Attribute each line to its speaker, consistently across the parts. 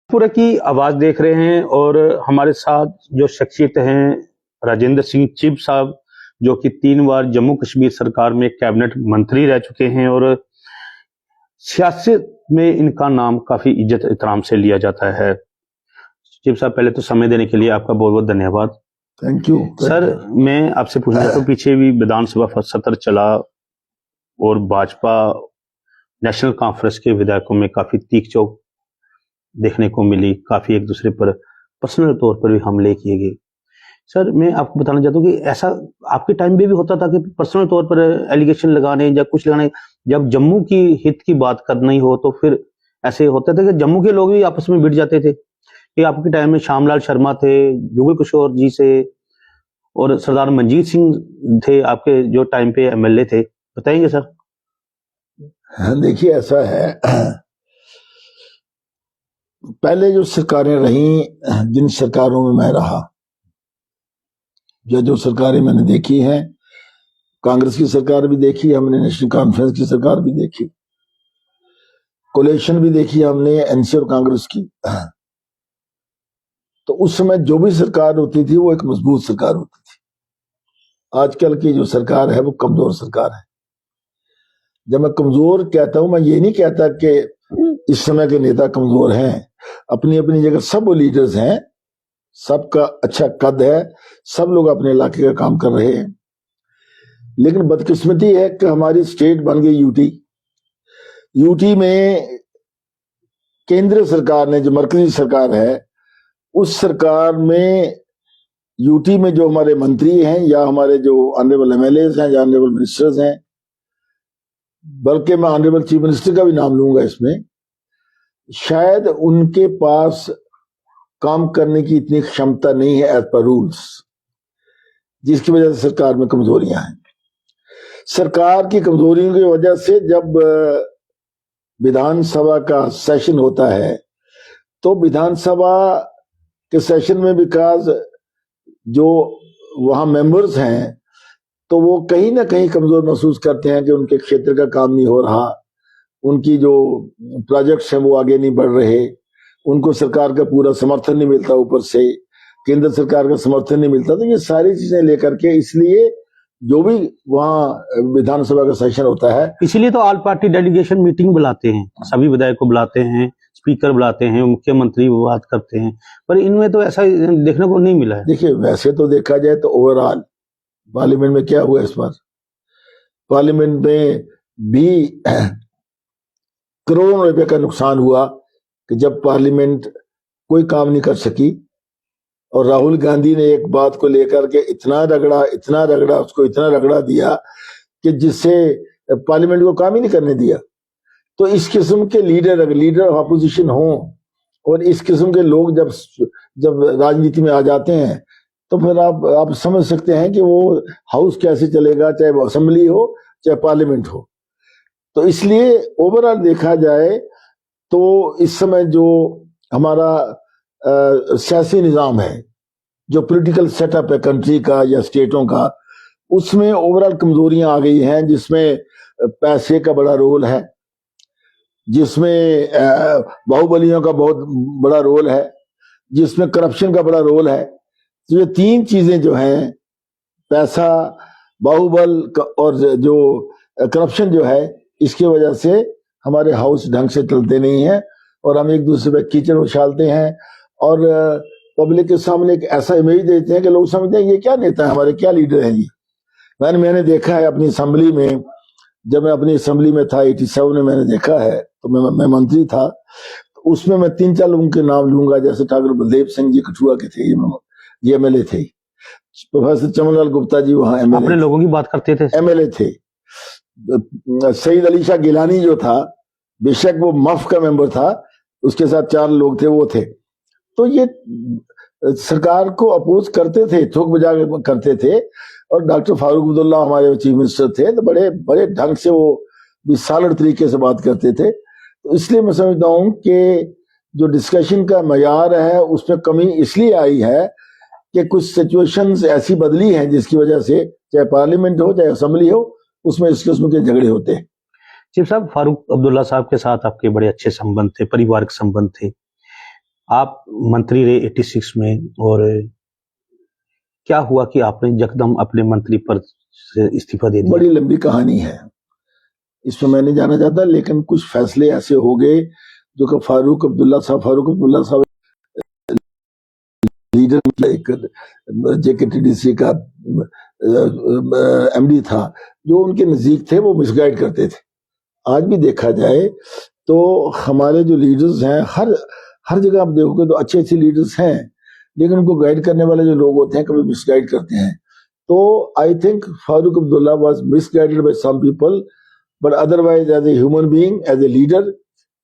Speaker 1: पूरे की आवाज देख रहे हैं और हमारे साथ जो शख्सियत हैं राजेंद्र सिंह चिब साहब, जो कि 3 बार जम्मू कश्मीर सरकार में कैबिनेट मंत्री रह चुके हैं और सियासत में इनका नाम काफी इज्जत एहतराम से लिया जाता है। चिब साहब, पहले तो समय देने के लिए आपका बहुत बहुत धन्यवाद।
Speaker 2: Thank you
Speaker 1: sir. मैं आपसे पूछना चाहता हूँ, पीछे भी विधानसभा सत्र चला और भाजपा नेशनल कॉन्फ्रेंस के विधायकों में काफी तीख चौक देखने को मिली, काफी एक दूसरे पर पर्सनल तौर पर भी हमले किए गए। सर, मैं आपको बताना चाहता हूँ कि ऐसा आपके टाइम में भी होता था कि पर्सनल तौर पर एलिगेशन लगाने या कुछ लगाने, जब जम्मू की हित की बात करनी हो तो फिर ऐसे होता था कि जम्मू के लोग भी आपस में भिड़ जाते थे। कि आपके टाइम में श्यामलाल शर्मा थे, जुगल किशोर जी से और सरदार मंजीत सिंह थे आपके जो टाइम पे एमएलए थे, बताएंगे सर?
Speaker 2: देखिए, ऐसा है, पहले जो सरकारें रही, जिन सरकारों में मैं रहा, जो सरकारें मैंने देखी हैं, कांग्रेस की सरकार भी देखी हमने, नेशनल कॉन्फ्रेंस की सरकार भी देखी, कोलेशन भी देखी हमने एनसी और कांग्रेस की। तो उस समय जो भी सरकार होती थी वो एक मजबूत सरकार होती थी। आजकल की जो सरकार है वो कमजोर सरकार है। जब मैं कमजोर कहता हूं, मैं ये नहीं कहता कि इस समय के नेता कमजोर हैं। अपनी अपनी जगह सब वो लीडर्स हैं, सबका अच्छा कद है, सब लोग अपने इलाके का काम कर रहे हैं। लेकिन बदकिस्मती है कि हमारी स्टेट बन गई यूटी में केंद्र सरकार ने, जो मरकजी सरकार है, उस सरकार में यूटी में जो हमारे मंत्री हैं या हमारे जो ऑनरेबल एमएलए हैं या ऑनरेबल मिनिस्टर्स हैं, बल्कि मैं ऑनरेबल चीफ मिनिस्टर का भी नाम लूंगा इसमें, शायद उनके पास काम करने की इतनी क्षमता नहीं है एज पर रूल्स, जिसकी वजह से सरकार में कमजोरियां हैं। सरकार की कमजोरियों की वजह से जब विधानसभा का सेशन होता है तो विधानसभा के सेशन में विकास जो वहां मेंबर्स हैं तो वो कहीं ना कहीं कमजोर महसूस करते हैं कि उनके क्षेत्र का काम नहीं हो रहा, उनकी जो प्रोजेक्ट्स हैं वो आगे नहीं बढ़ रहे, उनको सरकार का पूरा समर्थन नहीं मिलता, ऊपर से केंद्र सरकार का समर्थन नहीं मिलता। तो ये सारी चीजें लेकर के, इसलिए जो भी वहाँ विधानसभा का सेशन होता है,
Speaker 1: इसीलिए तो ऑल पार्टी डेलीगेशन मीटिंग बुलाते हैं, सभी विधायक को बुलाते हैं, स्पीकर बुलाते हैं, मुख्यमंत्री बात करते हैं, पर इनमें तो ऐसा देखने को नहीं मिला है।
Speaker 2: देखिए, वैसे तो देखा जाए तो ओवरऑल पार्लियामेंट में क्या हुआ इस बार, पार्लियामेंट में भी करोड़ों रुपए का नुकसान हुआ कि जब पार्लियामेंट कोई काम नहीं कर सकी और राहुल गांधी ने एक बात को लेकर के इतना रगड़ा, उसको इतना रगड़ा दिया कि जिससे पार्लियामेंट को काम ही नहीं करने दिया। तो इस किस्म के लीडर ऑफ अपोजिशन हो और इस किस्म के लोग जब राजनीति में आ जाते हैं तो फिर आप समझ सकते हैं कि वो हाउस कैसे चलेगा, चाहे वो असेंबली हो चाहे पार्लियामेंट हो। तो इसलिए ओवरऑल देखा जाए तो इस समय जो हमारा सियासी निजाम है, जो पॉलिटिकल सेटअप है कंट्री का या स्टेटों का, उसमें ओवरऑल कमजोरियां आ गई हैं, जिसमें पैसे का बड़ा रोल है, जिसमें बाहुबलियों का बहुत बड़ा रोल है, जिसमें करप्शन का बड़ा रोल है। तो ये 3 चीजें जो हैं, पैसा, बाहुबल और जो करप्शन जो है, इसकी वजह से हमारे हाउस ढंग से चलते नहीं है और हम एक दूसरे पे कीचड़ उछालते हैं और पब्लिक के सामने एक ऐसा इमेज देते हैं कि लोग समझते हैं ये क्या नेता है हमारे, क्या लीडर है ये। मैंने देखा है अपनी असेंबली में, जब मैं अपनी असेंबली में था 87 में, मैंने देखा है, तो मैं मंत्री था, तो उसमें मैं 3-4 लोगों के नाम लूंगा, जैसे ठाकुर बलदेव सिंह जी कठुआ के थे, ये एमएलए थे, प्रोफेसर चमनलाल गुप्ता जी वहां एमएलए,
Speaker 1: अपने लोगों की बात करते थे,
Speaker 2: एमएलए थे। सईद अली शाह गिलानी जो था, बेशक वो मफ का मेंबर था, उसके साथ 4 लोग थे, वो थे। तो ये सरकार को अपोज करते थे, थोक बजा करते थे। और डॉक्टर फारूक अब्दुल्ला हमारे चीफ मिनिस्टर थे, तो बड़े बड़े ढंग से वो विशाल तरीके से बात करते थे। तो इसलिए मैं समझता हूं कि जो डिस्कशन का मयार है उसमें कमी इसलिए आई है कि कुछ सिचुएशंस ऐसी बदली हैं जिसकी वजह से चाहे पार्लियामेंट हो चाहे असेंबली हो, उसमें इस किस्म के झगड़े होते हैं।
Speaker 1: चीफ साहब, फारूक अब्दुल्ला साहब के साथ आपके बड़े अच्छे संबंध थे, पारिवारिक संबंध थे। आप मंत्री रहे 86 में, और क्या हुआ कि आपने यकदम अपने मंत्री पद से इस्तीफा दे दिया?
Speaker 2: बड़ी लंबी कहानी है, इसमें मैं नहीं जाना चाहता, लेकिन कुछ फैसले ऐसे हो गए जो कि फारूक अब्दुल्ला साहब लीडर, एक JKTDC का MD था, जो उनके नजदीक थे, वो मिसगाइड करते थे। आज भी देखा जाए तो हमारे जो लीडर्स हैं, हर जगह आप देखोगे तो अच्छे अच्छे लीडर्स हैं, लेकिन उनको गाइड करने वाले जो लोग होते हैं कभी मिसगाइड करते हैं। तो I think Farooq Abdullah was misguided by some people, but otherwise as a human being, as a leader,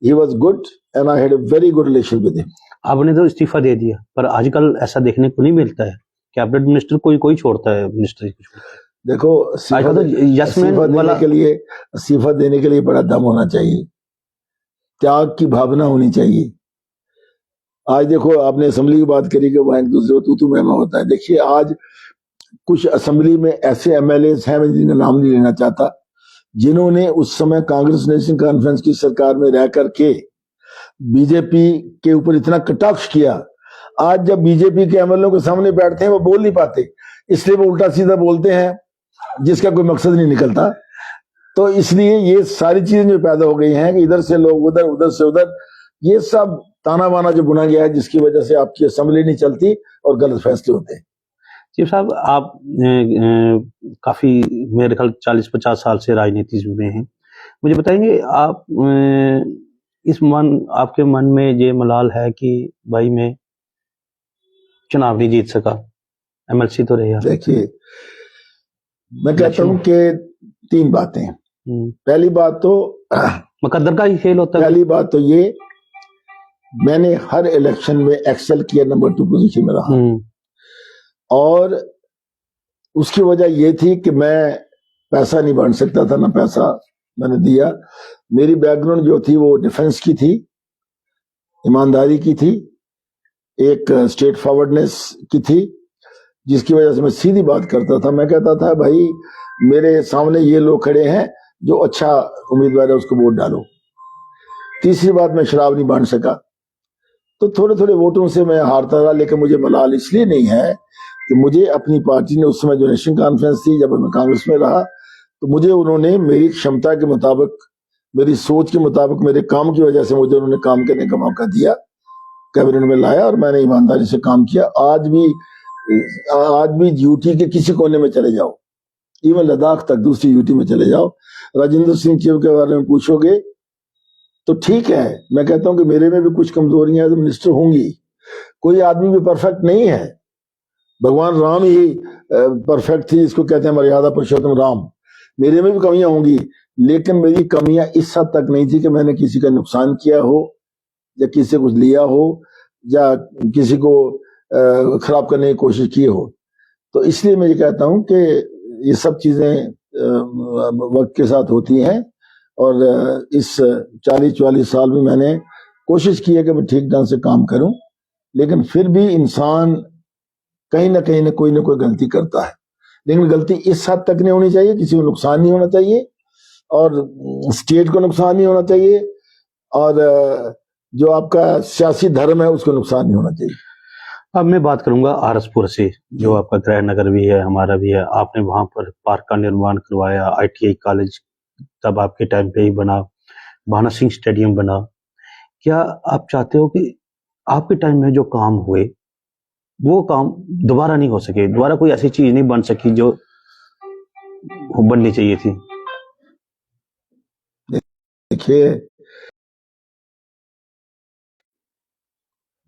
Speaker 2: he was good and I had a very good relation with him.
Speaker 1: आपने तो इस्तीफा दे दिया, पर आजकल ऐसा देखने को नहीं मिलता है। कैबिनेट मिनिस्टर कोई छोड़ता है, मिनिस्टर
Speaker 2: देखो, इस्तीफा देने के लिए बड़ा दम होना चाहिए, त्याग की भावना होनी चाहिए। आज देखो, आपने असेंबली की बात करी कि वहां एक दूसरे को तू मैं होता है। देखिए, आज कुछ असेंबली में ऐसे MLA हैं, मैं जिनका नाम नहीं लेना चाहता, जिन्होंने उस समय कांग्रेस नेशनल कॉन्फ्रेंस की सरकार में रह करके बीजेपी के ऊपर इतना कटाक्ष किया। आज जब बीजेपी के MLA के सामने बैठते हैं, वो बोल नहीं पाते, इसलिए वो उल्टा सीधा बोलते हैं, जिसका कोई मकसद नहीं निकलता। तो इसलिए ये सारी चीजें जो पैदा हो गई हैं कि इधर से लोग उधर, उधर से उधर, ये सब ताना बाना जो बुना गया है, जिसकी वजह से आपकी असेंबली नहीं चलती और गलत फैसले होते हैं।
Speaker 1: चीफ साहब, आप काफी, मेरे ख्याल 40-50 साल से राजनीति में हैं, मुझे बताएंगे आप, आपके मन में ये मलाल है कि भाई मैं चुनाव नहीं जीत सका, MLC तो रहे?
Speaker 2: देखिए, मैं कहता हूं कि 3 बातें। पहली बात तो
Speaker 1: मुकद्दर का ही खेल होता है।
Speaker 2: पहली बात तो ये, मैंने हर इलेक्शन में एक्सेल किया, नंबर 2 पोजीशन में रहा, और उसकी वजह ये थी कि मैं पैसा नहीं बांट सकता था, ना पैसा मैंने दिया। मेरी बैकग्राउंड जो थी वो डिफेंस की थी, ईमानदारी की थी, एक स्ट्रेट फॉरवर्डनेस की थी, जिसकी वजह से मैं सीधी बात करता था। मैं कहता था, भाई मेरे सामने ये लोग खड़े हैं, जो अच्छा उम्मीदवार है उसको वोट डालो। तीसरी बात, मैं शराब नहीं बांट सका, तो थोड़े थोड़े वोटों से मैं हारता रहा, लेकिन मुझे मलाल इसलिए नहीं है कि मुझे अपनी पार्टी ने, उस समय जो नेशनल कॉन्फ्रेंस थी, जब मैं कांग्रेस में रहा, तो मुझे उन्होंने मेरी क्षमता के मुताबिक, मेरी सोच के मुताबिक, मेरे काम की वजह से मुझे उन्होंने काम करने का मौका दिया, कैबिनेट में लाया, और मैंने ईमानदारी से काम किया। आज भी यूटी के किसी कोने में चले जाओ, इवन लद्दाख तक, दूसरी यूटी में चले जाओ, राजेंद्र सिंह चीफ के बारे में पूछोगे तो ठीक है, मैं कहता हूं कि मेरे में भी कुछ कमजोरियां तो मिनिस्टर होंगी, कोई आदमी भी परफेक्ट नहीं है। भगवान राम ही परफेक्ट थी, इसको कहते हैं मर्यादा पुरुषोत्तम राम। मेरे में भी कमियां होंगी, लेकिन मेरी कमियां इस हद तक नहीं थी कि मैंने किसी का नुकसान किया हो, या किसी से कुछ लिया हो, या किसी को खराब करने की कोशिश की हो। तो इसलिए मैं ये कहता हूं कि ये सब चीजें वक्त के साथ होती हैं, और इस 40-44 साल में मैंने कोशिश की है कि मैं ठीक ढंग से काम करूं, लेकिन फिर भी इंसान कहीं ना कोई गलती करता है, लेकिन गलती इस हद तक नहीं होनी चाहिए, किसी को नुकसान नहीं होना चाहिए, और स्टेट को नुकसान नहीं होना चाहिए, और जो आपका सियासी धर्म है उसको नुकसान नहीं होना चाहिए।
Speaker 1: अब मैं बात करूंगा आरसपुर से, जो आपका गृह नगर भी है, हमारा भी है। आपने वहां पर पार्क का निर्माण करवाया, ITI कॉलेज तब आपके टाइम पे ही बना, भाना सिंह स्टेडियम बना। क्या आप चाहते हो कि आपके टाइम में जो काम हुए वो काम दोबारा नहीं हो सके, दोबारा कोई ऐसी चीज नहीं बन सकी जो बननी चाहिए थी?
Speaker 2: देखिए,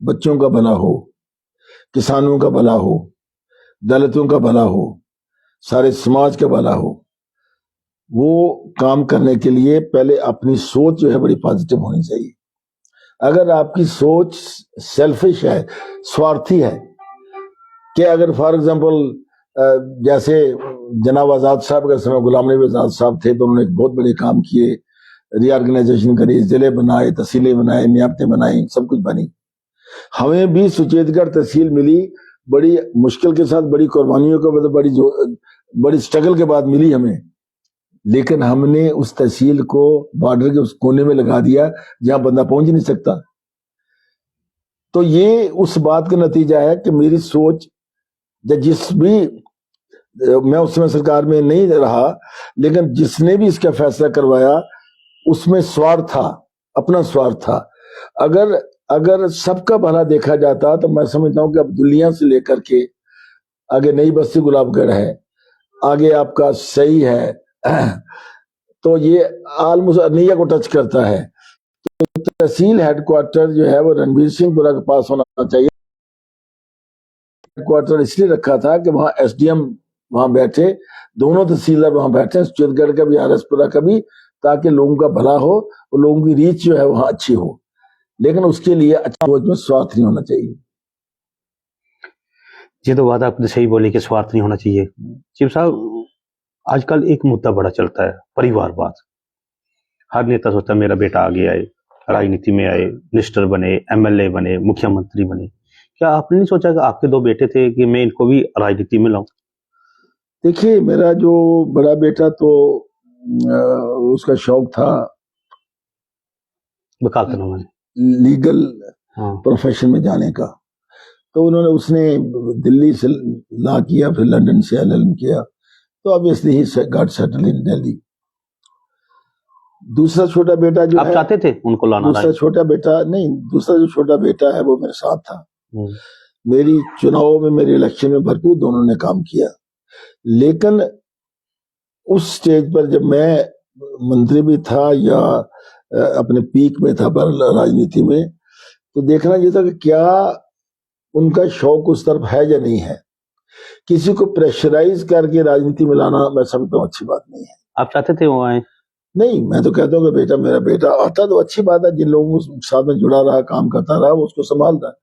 Speaker 2: बच्चों का भला हो, किसानों का भला हो, दलितों का भला हो, सारे समाज का भला हो, वो काम करने के लिए पहले अपनी सोच जो है बड़ी पॉजिटिव होनी चाहिए। अगर आपकी सोच सेल्फिश है, स्वार्थी है, कि अगर फॉर एग्जांपल जैसे जनाब आजाद साहब के समय गुलाम नबी आजाद साहब थे, तो उन्होंने बहुत बड़े काम किए, रीऑर्गेनाइजेशन करी, जिले बनाए, तहसीलें बनाए, नियामतें बनाई, सब कुछ बनी। हमें भी सुचेतगढ़ तहसील मिली, बड़ी मुश्किल के साथ, बड़ी कुर्बानियों के बाद, बड़ी स्ट्रगल के बाद मिली हमें, लेकिन हमने उस तहसील को बॉर्डर के उस कोने में लगा दिया जहां बंदा पहुंच नहीं सकता। तो ये उस बात का नतीजा है कि मेरी सोच जिस भी, मैं उस समय सरकार में नहीं रहा, लेकिन जिसने भी इसका फैसला करवाया उसमें स्वार्थ था, अपना स्वार्थ था। अगर अगर सबका भला देखा जाता तो मैं समझता हूं कि अब दुनिया से लेकर के आगे नई बस्ती गुलाबगढ़ है, आगे आपका सही है, तो ये ऑलमोस्ट अरनिया को टच करता है। तो तहसील हेडक्वार्टर जो है वो रणवीर सिंहपुरा के पास होना चाहिए। हेडक्वार्टर इसलिए रखा था कि वहां एसडीएम वहां बैठे, दोनों तहसीलदार वहां बैठे, चित्तगढ़ का भी आरएसपुरा का भी, ताकि लोगों का भला हो और लोगों की रीच जो है वहां अच्छी हो। लेकिन उसके लिए अच्छा फौज में स्वार्थ नहीं होना चाहिए।
Speaker 1: ये तो बात आपने सही बोली कि स्वार्थ नहीं होना चाहिए। चिप साहब, आजकल एक मुद्दा बड़ा चलता है, परिवारवाद। हर नेता सोचता है मेरा बेटा आगे आए, राजनीति में आए, मिनिस्टर बने, एमएलए बने, मुख्यमंत्री बने। क्या आपने नहीं सोचा कि आपके दो बेटे थे कि मैं इनको भी राजनीति में लाऊं?
Speaker 2: देखिए, मेरा जो बड़ा बेटा तो उसका शौक था
Speaker 1: वकालत नामा में,
Speaker 2: लीगल
Speaker 1: हाँ,
Speaker 2: प्रोफेशन में जाने का, तो उसने दिल्ली से लॉ किया, फिर लंदन से एलएलएम किया, तो obviously he got settle in Delhi. दूसरा छोटा बेटा जो
Speaker 1: आप चाहते थे उनको लाना?
Speaker 2: दूसरा छोटा बेटा नहीं, दूसरा जो छोटा बेटा है वो मेरे साथ था। मेरी चुनाव में, मेरे इलेक्शन में भरपूर दोनों ने काम किया। लेकिन उस स्टेज पर जब मैं मंत्री भी था या अपने पीक में था पर राजनीति में, तो देखना ये था कि क्या उनका शौक उस तरफ है या नहीं है। किसी को प्रेशराइज करके राजनीति में लाना मैं समझता हूँ अच्छी बात नहीं है।
Speaker 1: आप चाहते थे वो आए?
Speaker 2: नहीं, मैं तो कहता हूँ कि बेटा, मेरा बेटा आता तो अच्छी बात है, जिन लोगों के साथ में जुड़ा रहा, काम करता रहा, वो उसको संभालता है।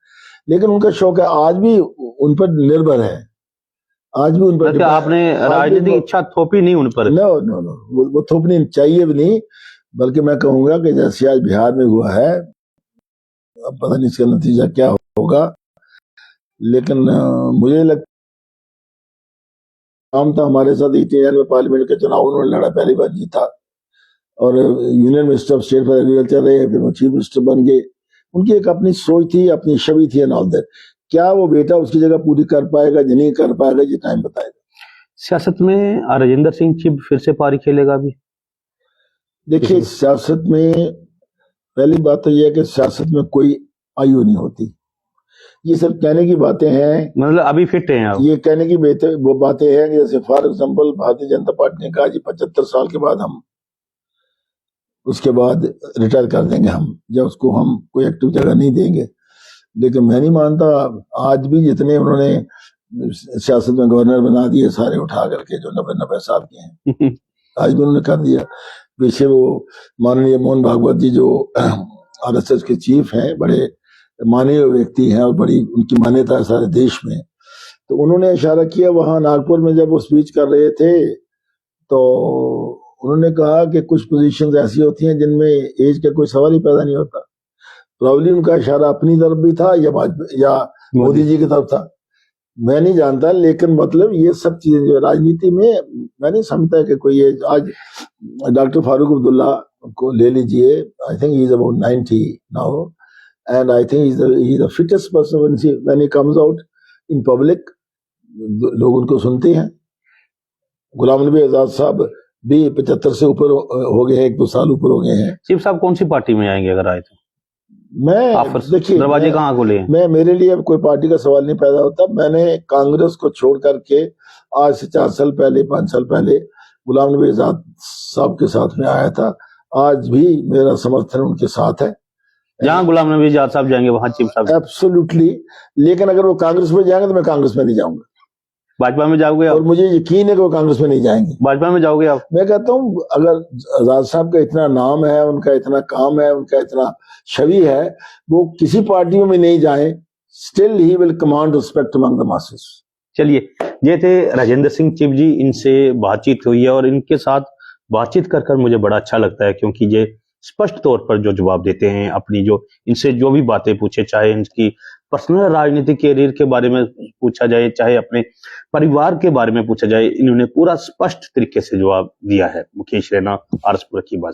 Speaker 2: लेकिन उनका शौक है, आज भी उन पर निर्भर है, आज भी उन पर।
Speaker 1: आपने राजनीतिक इच्छा थोपी नहीं उन पर?
Speaker 2: नो नो नो, वो थोपनी चाहिए भी नहीं, बल्कि मैं कहूंगा कि जैसे आज बिहार में हुआ है, अब पता नहीं इसका नतीजा क्या होगा, लेकिन मुझे लगता काम था हमारे साथ 89 में पार्लियामेंट के चुनाव उन्होंने लड़ा, पहली बार जीता, और union minister of state for agriculture रहे, फिर वो चीफ मिनिस्टर बन गए। उनकी एक अपनी सोच थी, अपनी छवि थी एंड ऑल दैट। क्या वो बेटा उसकी जगह पूरी कर पाएगा या नहीं कर पाएगा, ये टाइम बताएगा।
Speaker 1: सियासत में राजेंद्र सिंह चिब फिर से पारी खेलेगा भी?
Speaker 2: देखिए, सियासत में पहली बात तो यह है कि सियासत में कोई आयु नहीं होती। ये सब कहने की बातें हैं,
Speaker 1: मतलब अभी फिट हैं आप? ये
Speaker 2: कहने की वो बातें हैं, जैसे for example Bharatiya Janata party ने कहा जी 75 साल के बाद हम उसके बाद रिटायर कर देंगे, हम या उसको हम कोई एक्टिव जगह नहीं देंगे। लेकिन मैं नहीं मानता। आज भी जितने उन्होंने सियासत में गवर्नर बना दिए सारे उठा करके, जो 90 साल के हैं, आज भी उन्होंने कर दिया। पीछे वो माननीय मोहन भागवत जी जो आरएसएस के चीफ हैं, बड़े माननीय व्यक्ति हैं और बड़ी उनकी मान्यता है सारे देश में, तो उन्होंने इशारा किया वहां नागपुर में जब वो स्पीच कर रहे थे, तो उन्होंने कहा कि कुछ पोजीशंस ऐसी होती हैं जिनमें एज का कोई सवाल ही पैदा नहीं होता। प्रॉब्ली उनका इशारा अपनी तरफ भी था या मोदी जी की तरफ था, मैं नहीं जानता। लेकिन मतलब ये सब चीजें जो राजनीति में, मैं नहीं समझता कि कोई ये आज डॉक्टर फारूक अब्दुल्ला को ले लीजिए, I think he is about 90 now, and I think he is the fittest person when he comes out in public, लोग उनको सुनते हैं। गुलाम नबी आजाद साहब भी 75 से ऊपर हो गए हैं, 1-2 साल ऊपर हो गए हैं।
Speaker 1: चिप साहब कौन सी पार्टी में आएंगे अगर आए तो?
Speaker 2: मैं देखिए,
Speaker 1: दरवाजे कहाँ खुले हैं?
Speaker 2: मैं मेरे लिए अब कोई पार्टी का सवाल नहीं पैदा होता। मैंने कांग्रेस को छोड़ करके आज से 4 साल पहले, 5 साल पहले गुलाम नबी आजाद साहब के साथ में आया था। आज भी मेरा समर्थन उनके साथ है।
Speaker 1: जहाँ गुलाम नबी आजाद साहब जाएंगे वहां चिप साहब?
Speaker 2: एब्सोल्युटली। लेकिन अगर वो कांग्रेस में जाएंगे तो मैं कांग्रेस में नहीं जाऊंगा।
Speaker 1: भाजपा में जाओगे आप?
Speaker 2: और मुझे यकीन है कि वो कांग्रेस में नहीं जाएंगे।
Speaker 1: भाजपा में जाओगे आप?
Speaker 2: मैं कहता हूँ अगर आजाद साहब का इतना नाम है, उनका इतना काम है, उनका इतना छवि है, वो किसी पार्टी में नहीं जाए, still he will command respect among the masses.
Speaker 1: चलिए, ये थे राजेंद्र सिंह चिब जी, इनसे बातचीत हुई है और इनके साथ बातचीत कर मुझे बड़ा अच्छा लगता है, क्योंकि ये स्पष्ट तौर पर जो जवाब देते हैं अपनी, जो इनसे जो भी बातें पूछे, चाहे इनकी पर्सनल राजनीतिक कैरियर के बारे में पूछा जाए, चाहे अपने परिवार के बारे में पूछा जाए, इन्होंने पूरा स्पष्ट तरीके से जवाब दिया है। मुकेश रैना, आरएसपुरा की बात।